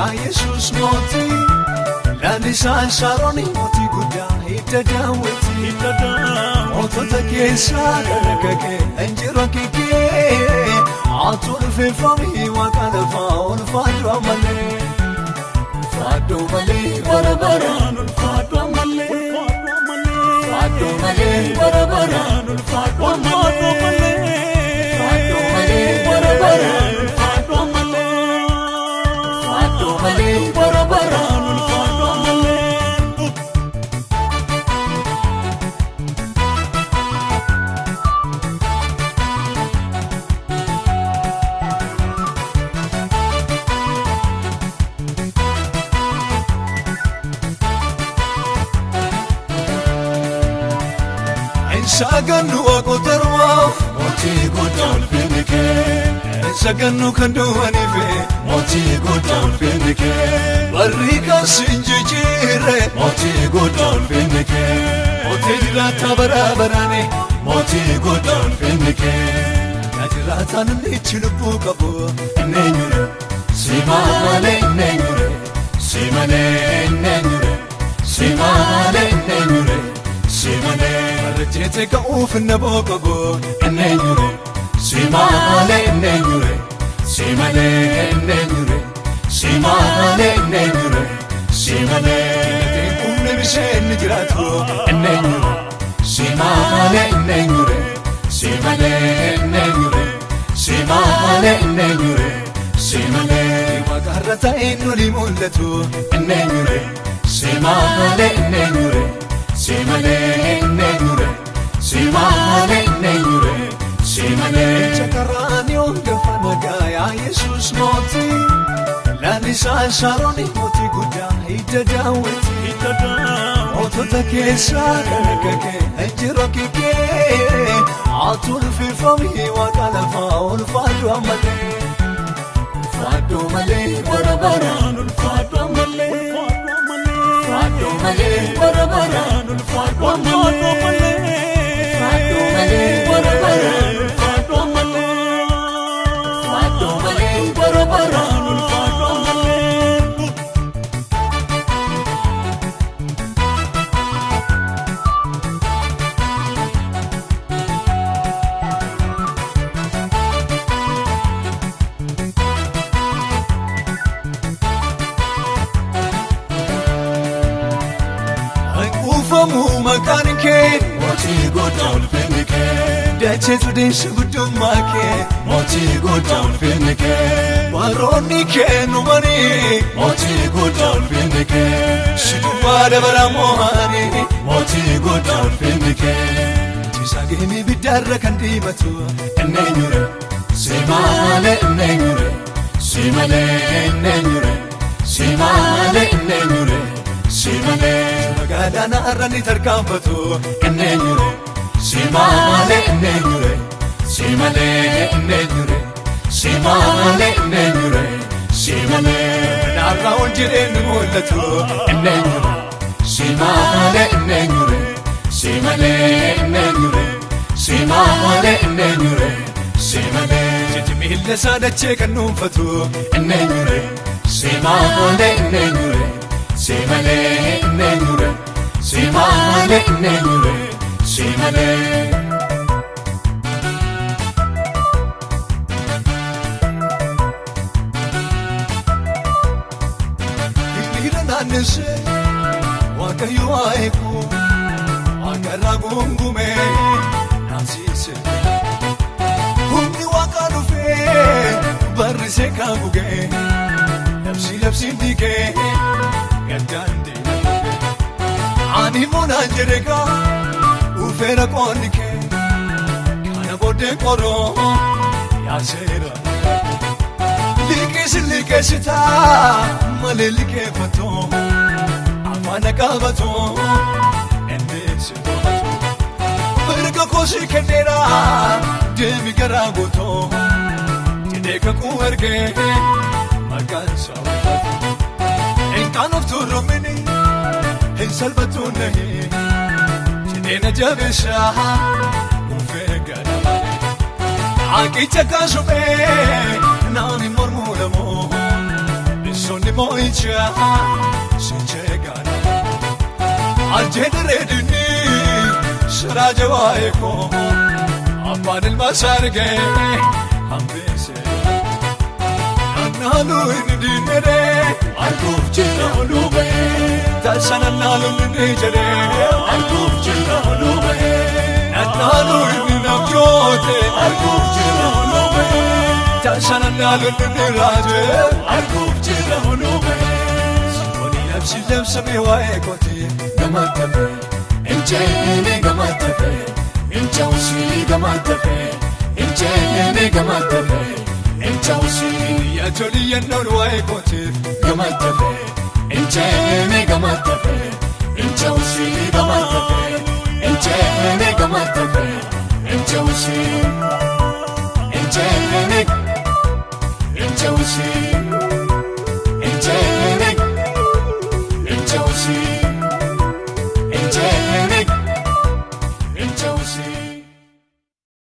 yaa Yesuus mootii Lalisaan Sharooni mootii guddaa hidda daawwiti mootota keessaa dargagee injiroo kikee atu ulfeeffamii waaqa lafaa ulfaadhu malee barabaraan ulfaadhu malee barabaraan ulfaadhu malee barabaraan ulfaadhu malee barabaraan ulfaadhu malee. Saganu akotarwa moti godol finike saganu kandu anife moti godol finike barika sinjijire moti godol finike otirata barabarane moti godol finike najratan nichlubu kabo nenyure simale nenyure simale nenyure simale nenyure simale Jete ka ufna bokogo nenyure simale nenyure simale nenyure simale nenyure simale umne bishen jiratu nenyure simale nenyure simale nenyure simale nenyure simale magarata enuli mullatu nenyure simale nenyure simale nenyure simale nenyure simale chakarani ongafanaga ya Yesus moti Lalisaan Sharooni moti guddaa hidda daawwiti mootota keessaa dargagee injiroo kikee atu ulfeeffamii waaqa lafaa ulfaadhu malee barabaraan ulfaadhu malee barabaraan ulfaadhu malee barabaraan ulfaadhu malee barabaraan ulfaadhu malee. Ufamu makanike moti godol finike Dachetu dinsi gudumake moti godol finike Baroni ke numani moti godol finike Shidumada baramohani moti godol finike Tisagemi bidarra kandimatu nenyure simale nenyure simale nenyure simale nenyure simale Gadana arani tarkampatu nenyure simale nenyure simale nenyure simale nenyure simale narra onjire mulatu nenyure simale nenyure simale nenyure simale nenyure simale jitmil sadache kanufatu nenyure simale nenyure simale nenyure simale nenyure simale Ikira nanese wakayu aiku akara gungume nasise Humni wakalufe barise kabuge Lapsi dike Gandande Ani monanjereka ufera konike kana bode koro yasera likesita malelike fato afana kabato endes berga kosi kendera demi garagoto tideka kuerge magansa enkanoftu romini Salvatu nahi, chine jabesha, ufegana. Aki chaka sume, nani mormulamo, Sonni mo'icha sinjeegana Arjeen reedini shiraaja waa'eeko Abbaan ilma sargee hambise Annaaluu inni diinedee arguuf jira olube Taasisaan annaaluu inni jedhee arguuf jira olube Annaaluu inni nabjoote arguuf jira olube Taasisaan annaaluu inni raajee arguuf jira olube Wani labsi waa'eekooti gamatabe Injeene gamatabe Injawsi gamatabe Injeene gamatabe Injawsi Yatoli yennoon waa'eekooti gamatabe Injeene gamatabe Injawsi gamatabe Injeene gamatabe Injawsi